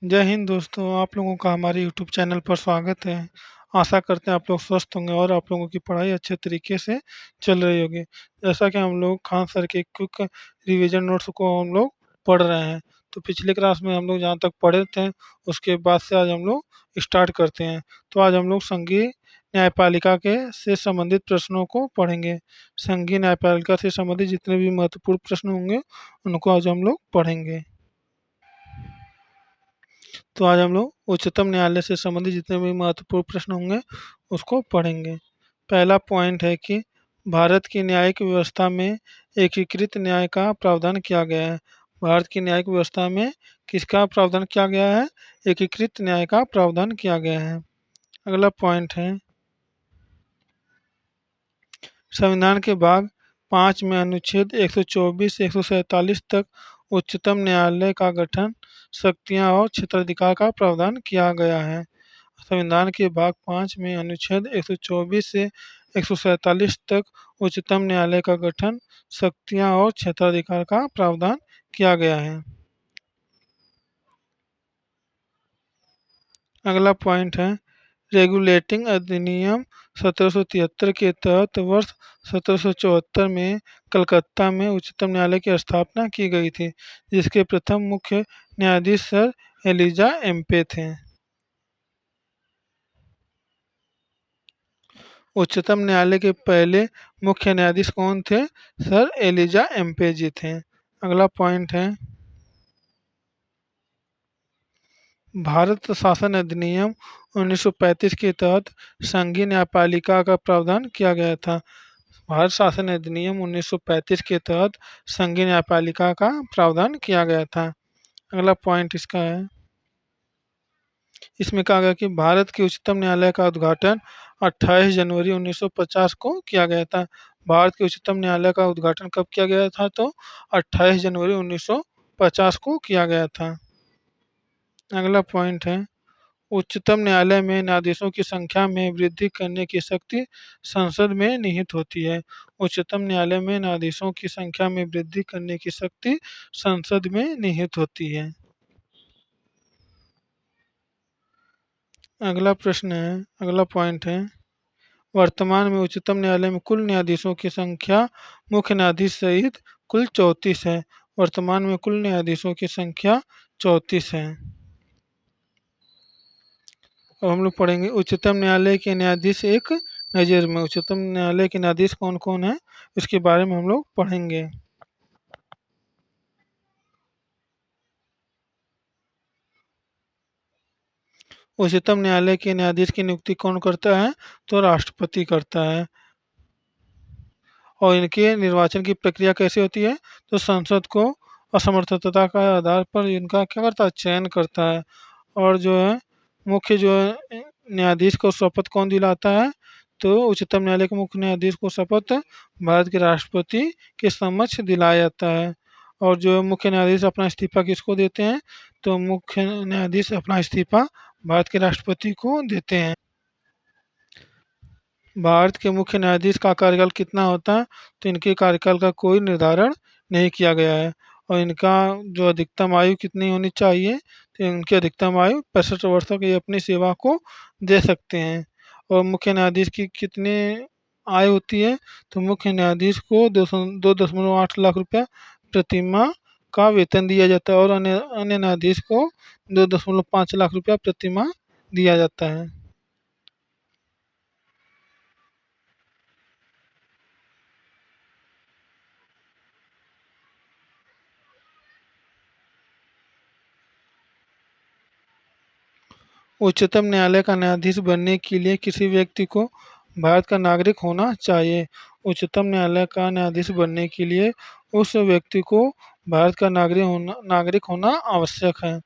जय हिंद दोस्तों, आप लोगों का हमारे यूट्यूब चैनल पर स्वागत है। आशा करते हैं आप लोग स्वस्थ होंगे और आप लोगों की पढ़ाई अच्छे तरीके से चल रही होगी। जैसा कि हम लोग खान सर के क्विक रिवीजन नोट्स को हम लोग पढ़ रहे हैं। तो पिछले क्लास में हम लोग जहाँ तक पढ़े थे, उसके बाद से आज हम लोग स्टार्ट करते हैं। तो आज हम लोग संघीय न्यायपालिका के से संबंधित प्रश्नों को पढ़ेंगे। संघीय न्यायपालिका से संबंधित जितने भी महत्वपूर्ण प्रश्न होंगे, उनको आज हम लोग पढ़ेंगे। तो आज हम लोग उच्चतम न्यायालय से संबंधित जितने भी महत्वपूर्ण प्रश्न होंगे उसको पढ़ेंगे। पहला पॉइंट है कि भारत की न्यायिक व्यवस्था में एकीकृत न्याय का प्रावधान किया गया है। भारत की न्यायिक व्यवस्था में किसका प्रावधान किया गया है? एकीकृत न्याय का प्रावधान किया गया है। अगला पॉइंट है, संविधान के भाग 5 में अनुच्छेद 124 से 147 तक उच्चतम न्यायालय का गठन, शक्तियाँ और क्षेत्राधिकार का प्रावधान किया गया है। संविधान के भाग 5 में अनुच्छेद 124 से 147 तक उच्चतम न्यायालय का गठन, शक्तियाँ और क्षेत्राधिकार का प्रावधान किया गया है। अगला पॉइंट है, रेगुलेटिंग अधिनियम 1773 के तहत वर्ष 1774 में कलकत्ता में उच्चतम न्यायालय की स्थापना की गई थी, जिसके प्रथम मुख्य न्यायाधीश सर एलिजा एम्पे थे। उच्चतम न्यायालय के पहले मुख्य न्यायाधीश कौन थे? सर एलिजा एम्पे जी थे। अगला पॉइंट है, भारत शासन अधिनियम 1935 के तहत संघीय न्यायपालिका का प्रावधान किया गया था। भारत शासन अधिनियम 1935 के तहत संघीय न्यायपालिका का प्रावधान किया गया था। अगला पॉइंट इसका है, इसमें कहा गया कि भारत के उच्चतम न्यायालय का उद्घाटन 28 जनवरी 1950 को किया गया था। भारत के उच्चतम न्यायालय का उद्घाटन कब किया गया था? तो 28 जनवरी 1950 को किया गया था। अगला पॉइंट है, उच्चतम न्यायालय में न्यायाधीशों की संख्या में वृद्धि करने की शक्ति संसद में निहित होती है। उच्चतम न्यायालय में न्यायाधीशों की संख्या में वृद्धि करने की शक्ति संसद में निहित होती है। अगला प्रश्न है, अगला पॉइंट है, वर्तमान में उच्चतम न्यायालय में कुल न्यायाधीशों की संख्या मुख्य न्यायाधीश सहित कुल 34 है। वर्तमान में कुल न्यायाधीशों की संख्या 34 है। अब हम लोग पढ़ेंगे उच्चतम न्यायालय के न्यायाधीश एक नज़र में। उच्चतम न्यायालय के न्यायाधीश कौन कौन है, इसके बारे में हम लोग पढ़ेंगे। उच्चतम न्यायालय के न्यायाधीश की नियुक्ति कौन करता है? तो राष्ट्रपति करता है। और इनके निर्वाचन की प्रक्रिया कैसे होती है? तो संसद को असमर्थता का आधार पर इनका क्या करता है? चयन करता है। और जो है मुख्य जो है न्यायाधीश को शपथ कौन दिलाता है? तो उच्चतम न्यायालय के मुख्य न्यायाधीश को शपथ भारत के राष्ट्रपति के समक्ष दिलाया जाता है। और जो मुख्य न्यायाधीश अपना इस्तीफा किसको देते हैं? तो मुख्य न्यायाधीश अपना इस्तीफा भारत के राष्ट्रपति को देते हैं। भारत के मुख्य न्यायाधीश का कार्यकाल कितना होता है? तो इनके कार्यकाल का कोई निर्धारण नहीं किया गया है। और इनका जो अधिकतम आयु कितनी होनी चाहिए? तो इनकी अधिकतम आयु 65 वर्ष तक ये अपनी सेवा को दे सकते हैं। और मुख्य न्यायाधीश की कितनी आय होती है? तो मुख्य न्यायाधीश को 2.8 लाख रुपया प्रतिमाह का वेतन दिया जाता है और अन्य अन्य न्यायाधीश को 2.5 लाख रुपया प्रतिमाह दिया जाता है। उच्चतम न्यायालय का न्यायाधीश बनने के लिए किसी व्यक्ति को भारत का नागरिक होना चाहिए। उच्चतम न्यायालय का न्यायाधीश बनने के लिए उस व्यक्ति को भारत का नागरिक होना आवश्यक है।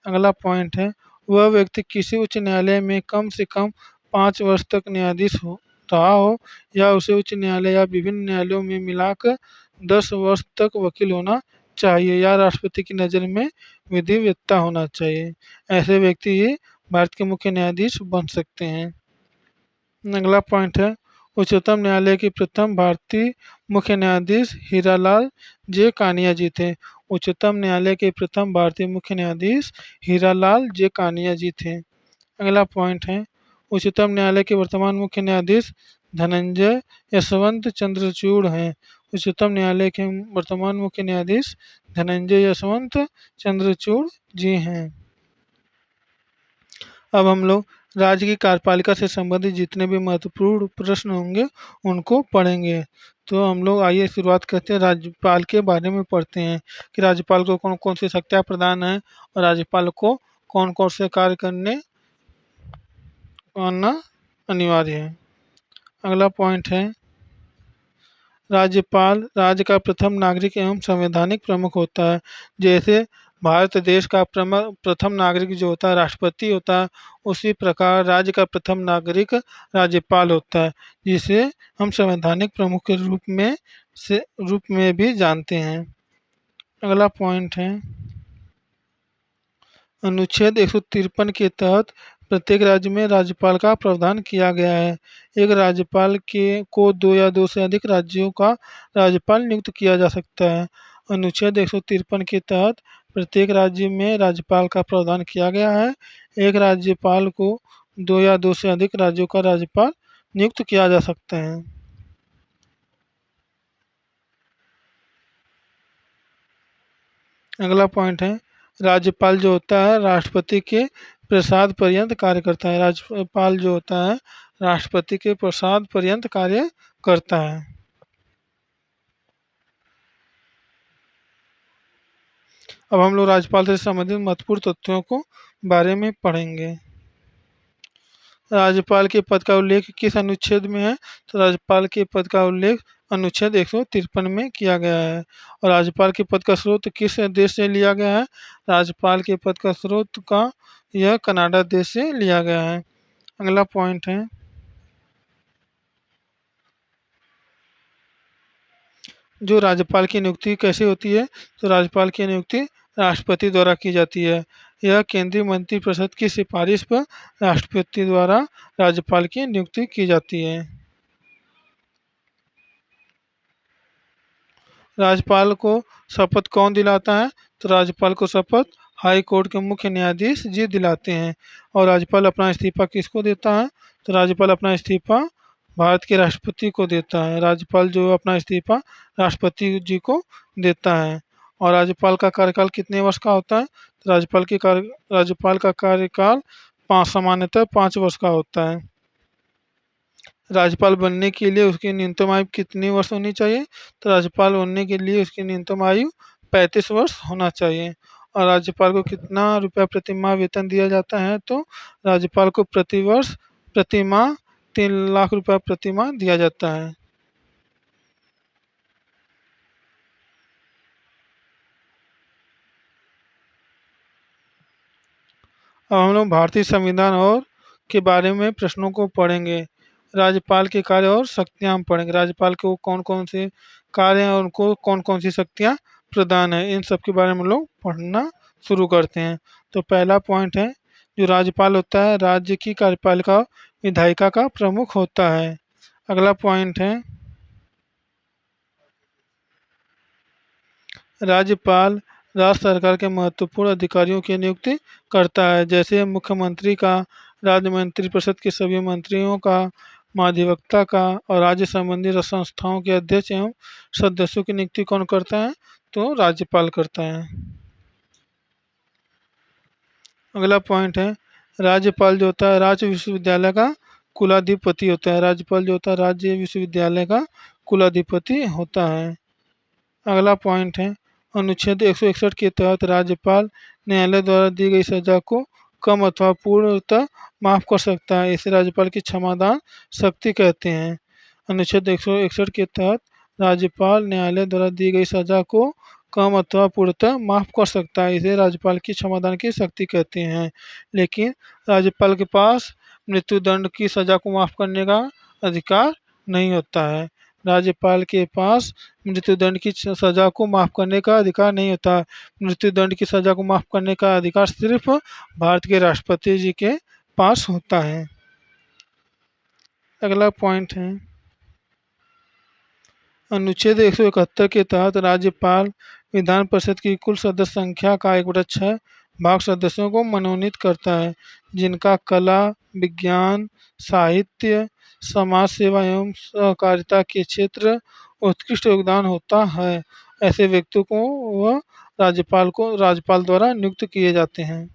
अगला पॉइंट है, वह व्यक्ति किसी उच्च न्यायालय में कम से कम 5 वर्ष तक न्यायाधीश रहा हो या उसे उच्च न्यायालय या विभिन्न न्यायालयों में मिलाकर 10 वर्ष तक वकील होना चाहिए या राष्ट्रपति की नज़र में विधिवेत्ता होना चाहिए। ऐसे व्यक्ति ही भारत के मुख्य न्यायाधीश बन सकते हैं। अगला पॉइंट है, उच्चतम न्यायालय के प्रथम भारतीय मुख्य न्यायाधीश हीरालाल जे कानिया जी थे। उच्चतम न्यायालय के प्रथम भारतीय मुख्य न्यायाधीश हीरालाल जे कानिया जी थे। अगला पॉइंट है, उच्चतम न्यायालय के वर्तमान मुख्य न्यायाधीश धनंजय यशवंत चंद्रचूड़ हैं। उच्चतम न्यायालय के वर्तमान मुख्य न्यायाधीश धनंजय यशवंत चंद्रचूड़ जी हैं। अब हम लोग राज्य की कार्यपालिका से संबंधित जितने भी महत्वपूर्ण प्रश्न होंगे उनको पढ़ेंगे। तो हम लोग आइए शुरुआत करते हैं, राज्यपाल के बारे में पढ़ते हैं कि राज्यपाल को कौन कौन सी शक्तियाँ प्रदान है और राज्यपाल को कौन कौन से कार्य करना अनिवार्य है। अगला पॉइंट है, राज्यपाल राज्य का प्रथम नागरिक एवं संवैधानिक प्रमुख होता है। जैसे भारत देश का प्रथम नागरिक जो होता है राष्ट्रपति होता है, उसी प्रकार राज्य का प्रथम नागरिक राज्यपाल होता है, जिसे हम संवैधानिक प्रमुख के रूप में भी जानते हैं। अगला पॉइंट है, अनुच्छेद 153 के तहत प्रत्येक राज्य में राज्यपाल का प्रावधान किया गया है। एक राज्यपाल को 2 या 2 से अधिक राज्यों का राज्यपाल नियुक्त किया जा सकता है। अनुच्छेद 153 के तहत प्रत्येक राज्य में राज्यपाल का प्रावधान किया गया है। एक राज्यपाल को 2 या 2 से अधिक राज्यों का राज्यपाल नियुक्त किया जा सकता है। अगला पॉइंट है, राज्यपाल जो होता है राष्ट्रपति के प्रसाद पर्यंत कार्य करता है। राज्यपाल जो होता है राष्ट्रपति के प्रसाद पर्यंत कार्य करता है। अब हम लोग राज्यपाल से संबंधित महत्वपूर्ण तथ्यों को बारे में पढ़ेंगे। राज्यपाल के पद का उल्लेख किस अनुच्छेद में है? तो राज्यपाल के पद का उल्लेख अनुच्छेद 153 में किया गया है। और राज्यपाल के पद का स्रोत किस देश से लिया गया है? राज्यपाल के पद का स्रोत का यह कनाडा देश से लिया गया है। अगला पॉइंट है, जो राज्यपाल की नियुक्ति कैसे होती है? तो राज्यपाल की नियुक्ति राष्ट्रपति द्वारा की जाती है। यह केंद्रीय मंत्रिपरिषद की सिफारिश पर राष्ट्रपति द्वारा राज्यपाल की नियुक्ति की जाती है। राज्यपाल को शपथ कौन दिलाता है? तो राज्यपाल को शपथ हाई कोर्ट के मुख्य न्यायाधीश जी दिलाते हैं। और राज्यपाल अपना इस्तीफा किसको देता है? तो राज्यपाल अपना इस्तीफा भारत के राष्ट्रपति को देता है। राज्यपाल जो अपना इस्तीफा राष्ट्रपति जी को देता है। और राज्यपाल का कार्यकाल कितने वर्ष का होता है? तो राज्यपाल का कार्यकाल सामान्यतः 5 वर्ष का होता है। राज्यपाल बनने के लिए उसकी न्यूनतम आयु कितनी वर्ष होनी चाहिए? तो राज्यपाल बनने के लिए उसकी न्यूनतम आयु 35 वर्ष होना चाहिए। और राज्यपाल को कितना रुपया प्रतिमाह वेतन दिया जाता है? तो राज्यपाल को प्रतिवर्ष प्रतिमाह 3 लाख रुपया प्रतिमाह दिया जाता है। अब हम लोग भारतीय संविधान और के बारे में प्रश्नों को पढ़ेंगे। राज्यपाल के कार्य और शक्तियाँ हम पढ़ेंगे। राज्यपाल को कौन कौन से कार्य हैं और उनको कौन कौन सी शक्तियाँ प्रदान है, इन सब के बारे में हम लोग पढ़ना शुरू करते हैं। तो पहला पॉइंट है, जो राज्यपाल होता है राज्य की कार्यपालिका विधायिका का प्रमुख होता है। अगला पॉइंट है, राज्यपाल राज्य सरकार के महत्वपूर्ण अधिकारियों की नियुक्ति करता है। जैसे मुख्यमंत्री का, राज्य मंत्रिपरिषद के सभी मंत्रियों का, महाधिवक्ता का और राज्य संबंधी संस्थाओं के अध्यक्ष एवं सदस्यों की नियुक्ति कौन करता है? तो राज्यपाल करता है। अगला पॉइंट है, राज्यपाल जो होता है राज्य विश्वविद्यालय का कुलाधिपति होता है। राज्यपाल जो होता है राज्य विश्वविद्यालय का कुलाधिपति होता है। अगला पॉइंट है, अनुच्छेद 161 के तहत राज्यपाल न्यायालय द्वारा दी गई सजा को कम अथवा पूर्णतः माफ कर सकता है। इसे राज्यपाल की क्षमादान शक्ति कहते हैं। अनुच्छेद 161 के तहत राज्यपाल न्यायालय द्वारा दी गई सजा को कम अथवा पूर्णतः माफ कर सकता है। इसे राज्यपाल की क्षमादान की शक्ति कहते हैं। लेकिन राज्यपाल के पास मृत्युदंड की सजा को माफ करने का अधिकार नहीं होता है। राज्यपाल के पास मृत्युदंड की सजा को माफ करने का अधिकार नहीं होता। मृत्युदंड की सजा को माफ करने का अधिकार सिर्फ भारत के राष्ट्रपति जी के पास होता है। अगला पॉइंट है, अनुच्छेद 171 के तहत राज्यपाल विधान परिषद की कुल सदस्य संख्या का 1/6 भाग सदस्यों को मनोनीत करता है, जिनका कला, विज्ञान, साहित्य, समाज सेवा एवं सहकारिता के क्षेत्र उत्कृष्ट योगदान होता है। ऐसे व्यक्तियों को वह राज्यपाल द्वारा नियुक्त किए जाते हैं।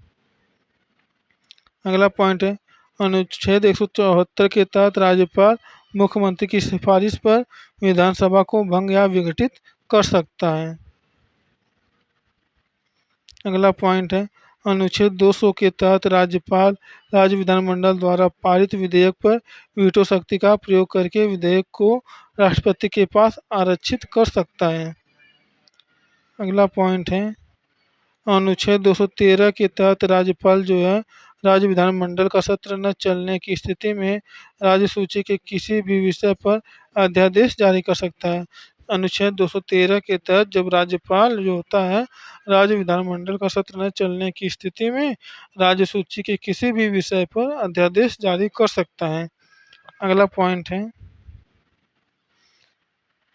अगला पॉइंट है, अनुच्छेद 174 के तहत राज्यपाल मुख्यमंत्री की सिफारिश पर विधानसभा को भंग या विघटित कर सकता है। अगला पॉइंट है, अनुच्छेद 200 के तहत राज्यपाल राज्य विधानमंडल द्वारा पारित विधेयक पर वीटो शक्ति का प्रयोग करके विधेयक को राष्ट्रपति के पास आरक्षित कर सकता है। अगला पॉइंट है, अनुच्छेद 213 के तहत राज्यपाल जो है राज्य विधानमंडल का सत्र न चलने की स्थिति में राज्य सूची के किसी भी विषय पर अध्यादेश जारी कर सकता है। अनुच्छेद 213 के तहत जब राज्यपाल जो होता है राज्य विधानमंडल का सत्र न चलने की स्थिति में राज्य सूची के किसी भी विषय पर अध्यादेश जारी कर सकता है। अगला पॉइंट है,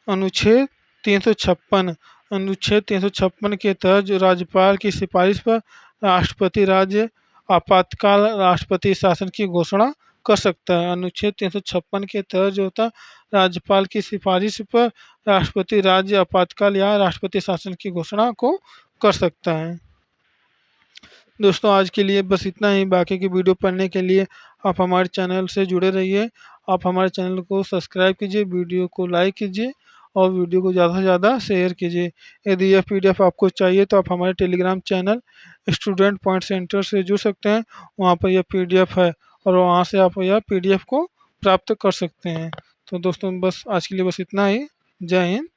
अनुच्छेद 356 अनुच्छेद 356 के तहत जो राज्यपाल की सिफारिश पर राष्ट्रपति राज्य आपातकाल राष्ट्रपति शासन की घोषणा कर सकता है। अनुच्छेद 356 के तहत जो होता है राज्यपाल की सिफारिश पर राष्ट्रपति राज्य आपातकाल या राष्ट्रपति शासन की घोषणा को कर सकता है। दोस्तों आज के लिए बस इतना ही। बाकी की वीडियो पढ़ने के लिए आप हमारे चैनल से जुड़े रहिए। आप हमारे चैनल को सब्सक्राइब कीजिए, वीडियो को लाइक कीजिए और वीडियो को ज़्यादा से ज़्यादा शेयर कीजिए। यदि यह पीडीएफ आपको चाहिए तो आप हमारे Telegram channel student point centre से जुड़ सकते हैं। वहाँ पर यह पीडीएफ है और वहाँ से आप यह पीडीएफ को प्राप्त कर सकते हैं। तो दोस्तों बस आज के लिए बस इतना ही। जय हिंद।